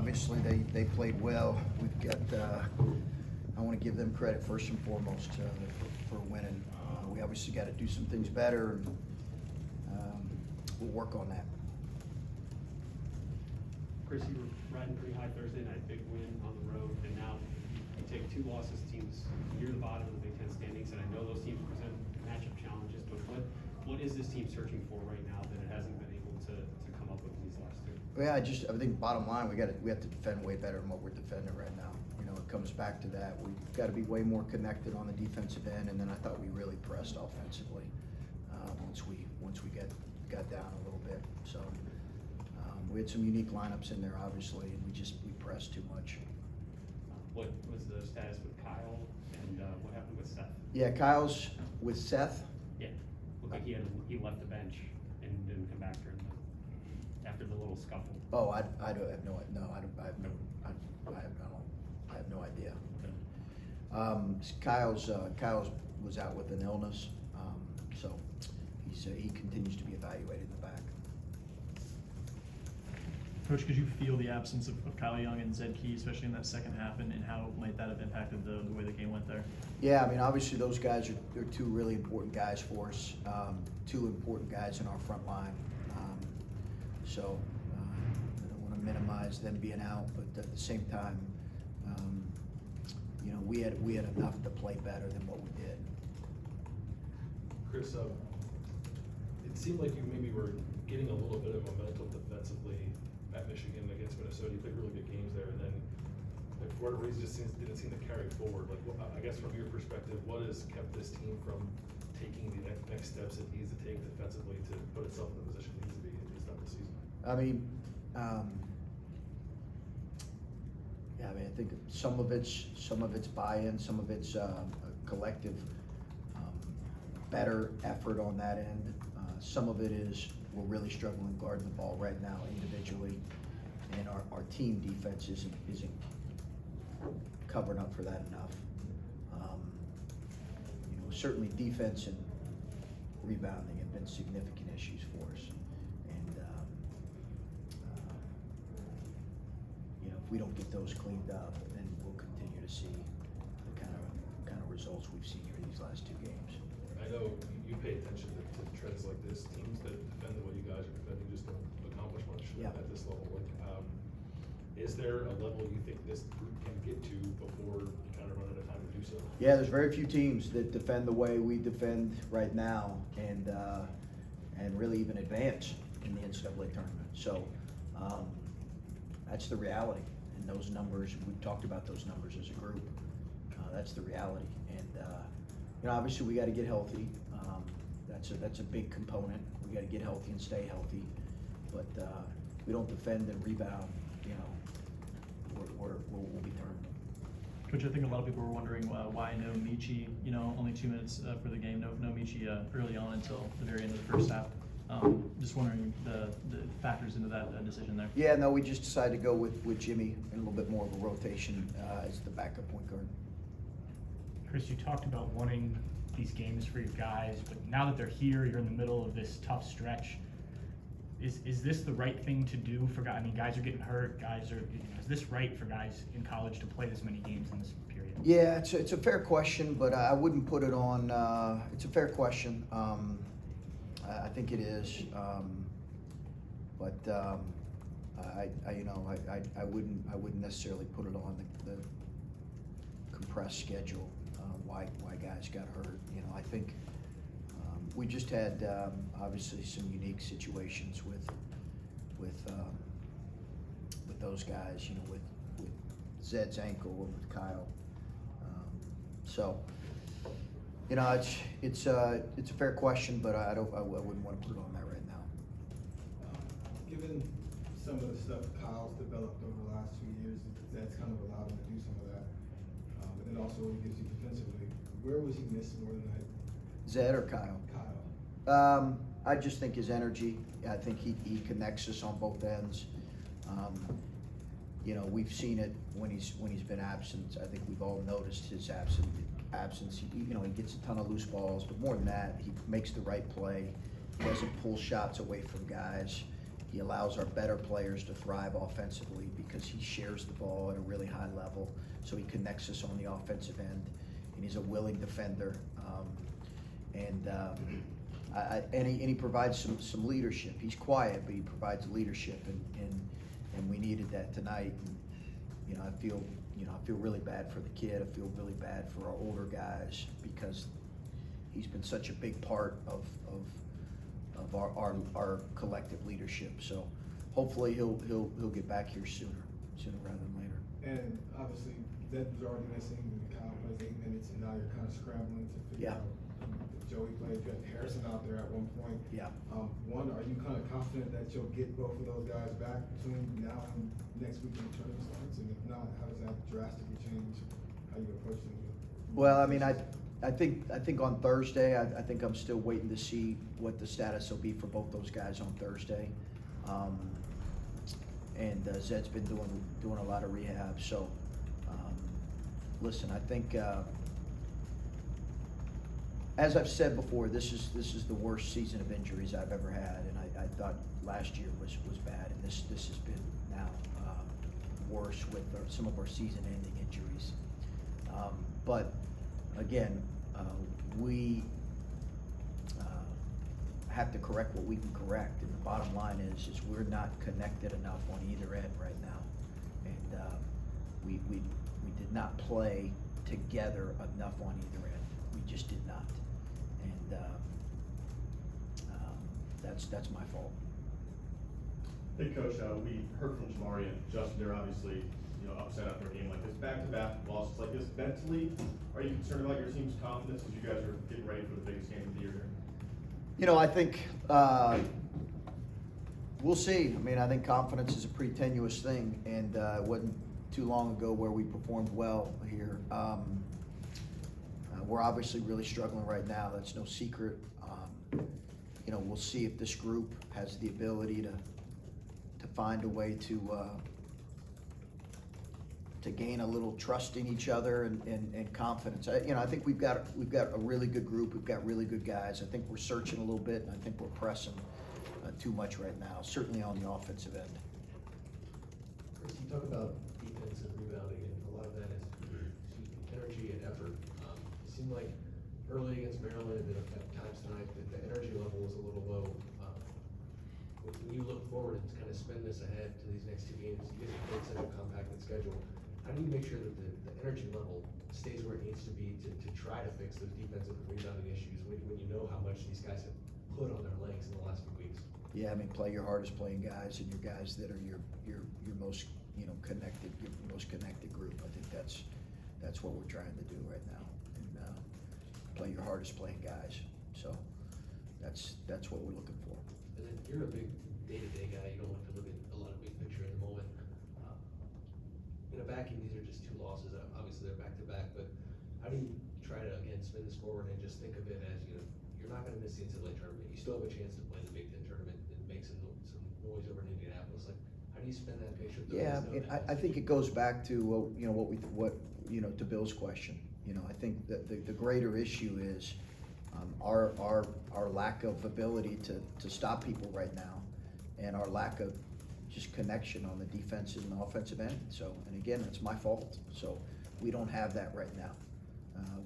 obviously they played well. We've got, I want to give them credit first and foremost for winning. We obviously got to do some things better, and we'll work on that. Chris, you were riding pretty high Thursday night, big win on the road, and now you take 2 losses, teams near the bottom of the Big Ten standings, and I know those teams present matchup challenges, but what is this team searching for right now that it hasn't been able to come up with these last 2? Yeah, I think bottom line, we have to defend way better than what we're defending right now. You know, it comes back to that. We've got to be way more connected on the defensive end, and then I thought we really pressed offensively once we got down a little bit. So we had some unique lineups in there, obviously, and we pressed too much. What was the status with Kyle, and what happened with Seth? Yeah, Kyle's with Seth. Yeah, looked like he left the bench and didn't come back after the little scuffle. Oh, I have no idea. Kyle's was out with an illness, so he continues to be evaluated in the back. Coach, could you feel the absence of Kyle Young and Zed Key, especially in that second half, and how might that have impacted the way the game went there? Yeah, I mean, obviously those guys are 2 really important guys for us, 2 important guys in our front line. So I don't want to minimize them being out, but at the same time, you know, we had enough to play better than what we did. Chris, it seemed like you maybe were getting a little bit of momentum defensively at Michigan against Minnesota. You played really good games there, and then for whatever reason, just didn't seem to carry forward. Like, I guess from your perspective, what has kept this team from taking the next steps it needs to take defensively to put itself in the position it needs to be at least not this season? I mean, yeah, I mean, I think some of it's buy-in, some of it's a collective better effort on that end. Some of it is we're really struggling guarding the ball right now individually, and our team defense isn't covering up for that enough. You know, certainly defense and rebounding have been significant issues for us, and you know, if we don't get those cleaned up, then we'll continue to see the kind of results we've seen here these last 2 games. I know you pay attention to trends like this. Teams that defend the way you guys are defending just don't accomplish much at this level. Like, is there a level you think this group can get to before you kind of run out of time to do so? Yeah, there's very few teams that defend the way we defend right now, and really even advance in the NCAA tournament. So that's the reality, and those numbers, we've talked about those numbers as a group. That's the reality, and you know, obviously we got to get healthy. That's a big component. We got to get healthy and stay healthy, but we don't defend and rebound, you know, we'll be turned. Coach, I think a lot of people were wondering why no Michi, you know, only 2 minutes for the game, no Michi early on until the very end of the first half. Just wondering the factors into that decision there. Yeah, no, we just decided to go with Jimmy and a little bit more of a rotation as the backup point guard. Chris, you talked about wanting these games for your guys, but now that they're here, you're in the middle of this tough stretch. Is this the right thing to do for guys? I mean, guys are getting hurt. Is this right for guys in college to play this many games in this period? Yeah, it's a fair question, but I wouldn't put it on. It's a fair question. I think it is, but I wouldn't necessarily put it on the compressed schedule. Why guys got hurt? You know, I think we just had obviously some unique situations with those guys. You know, with Zed's ankle and with Kyle. So, you know, it's a fair question, but I wouldn't want to put it on that right now. Given some of the stuff Kyle's developed over the last 2 years, that's kind of allowed him to do some of that. And then also what he gives you defensively. Where was he missing more than that? Zed or Kyle? Kyle. I just think his energy. I think he connects us on both ends. You know, we've seen it when he's been absent. I think we've all noticed his absence. He gets a ton of loose balls, but more than that, he makes the right play. He doesn't pull shots away from guys. He allows our better players to thrive offensively because he shares the ball at a really high level. So he connects us on the offensive end, and he's a willing defender. And he provides some leadership. He's quiet, but he provides leadership, and we needed that tonight. And, I feel really bad for the kid. I feel really bad for our older guys because he's been such a big part of our collective leadership. So hopefully he'll get back here sooner rather than later. And obviously, Zed was already missing, and Kyle plays 8 minutes, and now you're kind of scrambling to figure Yeah. out if Joey plays. You had Harrison out there at one point. Yeah. One, are you kind of confident that you'll get both of those guys back between now and next week when the tournament starts? And if not, how does that drastically change how you approach things? Well, I mean, I think on Thursday, I think I'm still waiting to see what the status will be for both those guys on Thursday. And Zed's been doing a lot of rehab. So, listen, I think as I've said before, this is the worst season of injuries I've ever had, and I thought last year was bad, and this has been now worse with some of our season-ending injuries. But again, we have to correct what we can correct, and the bottom line is we're not connected enough on either end right now, and we did not play together enough on either end. We just did not, and that's my fault. Hey, Coach, we heard from Jamari and Justin. They're obviously, upset after a game like this. Back-to-back losses like this. Mentally, are you concerned about your team's confidence as you guys are getting ready for the biggest game of the year here? I think we'll see. I mean, I think confidence is a pretty tenuous thing, and it wasn't too long ago where we performed well here. We're obviously really struggling right now. That's no secret. We'll see if this group has the ability to find a way to gain a little trust in each other and confidence. I think we've got a really good group. We've got really good guys. I think we're searching a little bit, and I think we're pressing too much right now, certainly on the offensive end. Chris, you talk about defense and rebounding, and a lot of that is energy and effort. It seemed like early against Maryland and at times tonight that the energy level was a little low. When you look forward and kind of spin this ahead to these next 2 games, you guys have played such a compacted schedule. How do you make sure that the energy level stays where it needs to be to try to fix those defensive and rebounding issues when you know how much these guys have put on their legs in the last few weeks? Yeah, I mean, play your hardest playing guys and your guys that are your most connected, your most connected group. I think that's what we're trying to do right now, and play your hardest playing guys. So that's what we're looking for. And then you're a big day-to-day guy. You don't like to look at a lot of big picture in the moment. In a vacuum, these are just 2 losses. Obviously, they're back-to-back, but how do you try to, again, spin this forward and just think of it as, you're not going to miss the NCAA tournament. You still have a chance to play the Big Ten tournament and make some noise over in Indianapolis. Like, how do you spin that picture? Yeah, I think it goes back to to Bill's question. I think that the greater issue is our lack of ability to stop people right now, and our lack of just connection on the defensive and offensive end. So, and again, it's my fault. So we don't have that right now.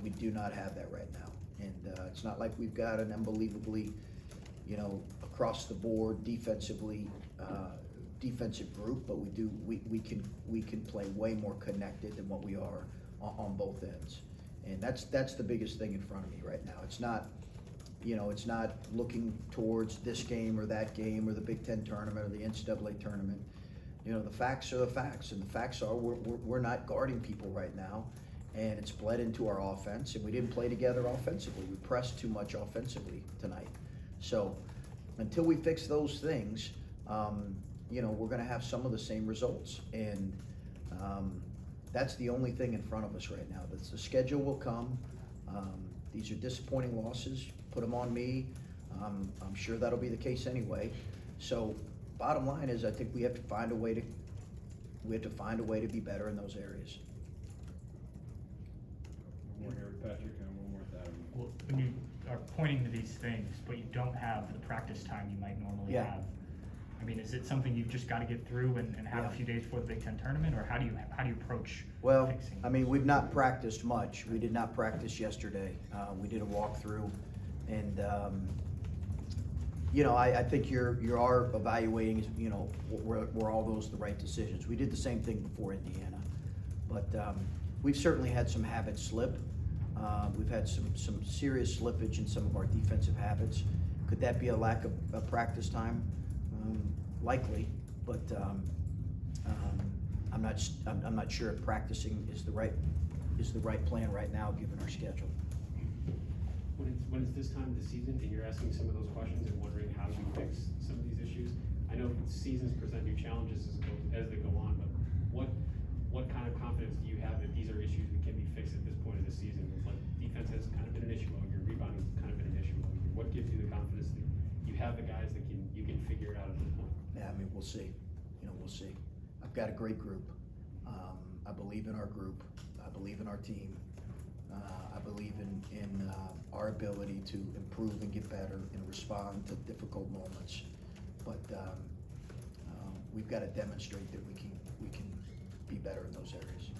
We do not have that right now, and it's not like we've got an unbelievably, across the board defensive group, but we can play way more connected than what we are on both ends, and that's the biggest thing in front of me right now. It's not looking towards this game or that game or the Big Ten tournament or the NCAA tournament. The facts are the facts, and the facts are we're not guarding people right now, and it's bled into our offense, and we didn't play together offensively. We pressed too much offensively tonight. So until we fix those things, we're going to have some of the same results, and that's the only thing in front of us right now. The schedule will come. These are disappointing losses. Put them on me. I'm sure that'll be the case anyway. So bottom line is, I think we have to find a way to be better in those areas. One more here with Patrick and one more with Adam. Well, when you are pointing to these things, but you don't have the practice time you might normally Yeah. have, I mean, is it something you've just got to get through and have Yeah. a few days before the Big Ten tournament, or how do you approach Well, fixing? I mean, we've not practiced much. We did not practice yesterday. We did a walkthrough, and you know, I think you are evaluating, you know, were all those the right decisions. We did the same thing before Indiana, but we've certainly had some habits slip. We've had some serious slippage in some of our defensive habits. Could that be a lack of practice time? Likely, but I'm not sure if practicing is the right plan right now, given our schedule. When it's this time of the season and you're asking some of those questions and wondering how you fix some of these issues, I know seasons present new challenges as they go on, but what kind of confidence do you have that these are issues that can be fixed at this point of the season? Like defense has kind of been an issue all year, rebounding has kind of been an issue all year. What gives you the confidence that you have the guys that you can figure it out at this point? Yeah, I mean, we'll see. You know, we'll see. I've got a great group. I believe in our group. I believe in our team. I believe in our ability to improve and get better and respond to difficult moments. But we've got to demonstrate that we can be better in those areas.